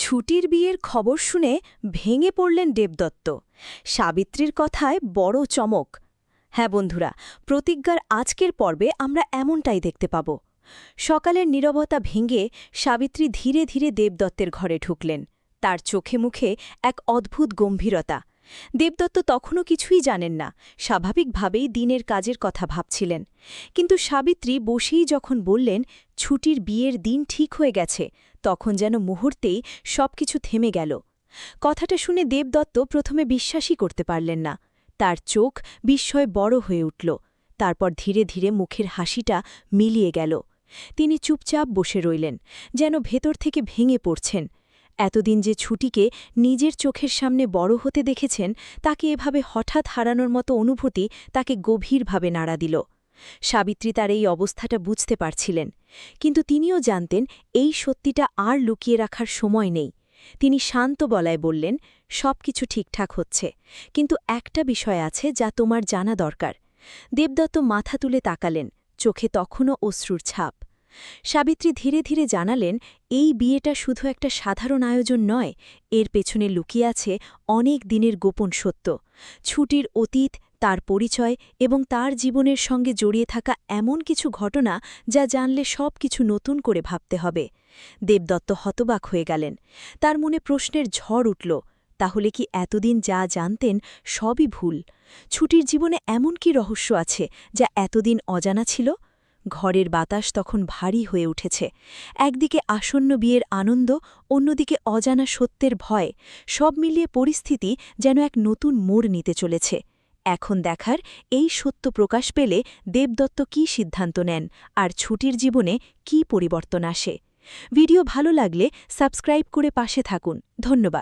ছুটির বিয়ের খবর শুনে ভেঙে পড়লেন দেবদত্ত। সাবিত্রীর কথায় বড় চমক। হ্যাঁ বন্ধুরা, প্রতিজ্ঞার আজকের পর্বে আমরা এমনটাই দেখতে পাব। সকালের নীরবতা ভেঙে সাবিত্রী ধীরে ধীরে দেবদত্তের ঘরে ঢুকলেন। তার চোখে মুখে এক অদ্ভুত গম্ভীরতা। দেবদত্ত তখনও কিছুই জানেন না, স্বাভাবিকভাবেই দিনের কাজের কথা ভাবছিলেন। কিন্তু সাবিত্রী বসেই যখন বললেন ছুটির বিয়ের দিন ঠিক হয়ে গেছে, তখন যেন মুহূর্তেই সবকিছু থেমে গেল। কথাটা শুনে দেবদত্ত প্রথমে বিশ্বাসই করতে পারলেন না। তার চোখ বিস্ময়ে বড় হয়ে উঠল। তারপর ধীরে ধীরে মুখের হাসিটা মিলিয়ে গেল। তিনি চুপচাপ বসে রইলেন, যেন ভেতর থেকে ভেঙে পড়ছেন। এতদিন যে ছুটিকে নিজের চোখের সামনে বড় হতে দেখেছেন, তাকে এভাবে হঠাৎ হারানোর মতো অনুভূতি তাকে গভীরভাবে নাড়া দিল। সাবিত্রী তার এই অবস্থাটা বুঝতে পারছিলেন, কিন্তু তিনিও জানতেন এই সত্যিটা আর লুকিয়ে রাখার সময় নেই। তিনি শান্ত গলায় বললেন, সবকিছু ঠিকঠাক হচ্ছে, কিন্তু একটা বিষয় আছে যা তোমার জানা দরকার। দেবদত্ত মাথা তুলে তাকালেন, চোখে তখনও অশ্রুর ছাপ। সাবিত্রী ধীরে ধীরে জানালেন, এই বিয়েটা শুধু একটা সাধারণ আয়োজন নয়, এর পেছনে লুকিয়ে আছে অনেক দিনের গোপন সত্য। ছুটির অতীত, তার পরিচয় এবং তার জীবনের সঙ্গে জড়িয়ে থাকা এমন কিছু ঘটনা যা জানলে সব কিছু নতুন করে ভাবতে হবে। দেবদত্ত হতবাক হয়ে গেলেন। তার মনে প্রশ্নের ঝড় উঠল, তাহলে কি এতদিন যা জানতেন সবই ভুল? ছুটির জীবনে এমন কি রহস্য আছে যা এতদিন অজানা ছিল? ঘরের বাতাস তখন ভারী হয়ে উঠেছে। একদিকে আসন্ন বিয়ের আনন্দ, অন্যদিকে অজানা সত্যের ভয়। সব মিলিয়ে পরিস্থিতি যেন এক নতুন মোড় নিতে চলেছে। এখন দেখার, এই সত্য প্রকাশ পেলে দেবদত্ত কী সিদ্ধান্ত নেন আর ছুটির জীবনে কী পরিবর্তন আসে। ভিডিও ভালো লাগলে সাবস্ক্রাইব করে পাশে থাকুন। ধন্যবাদ।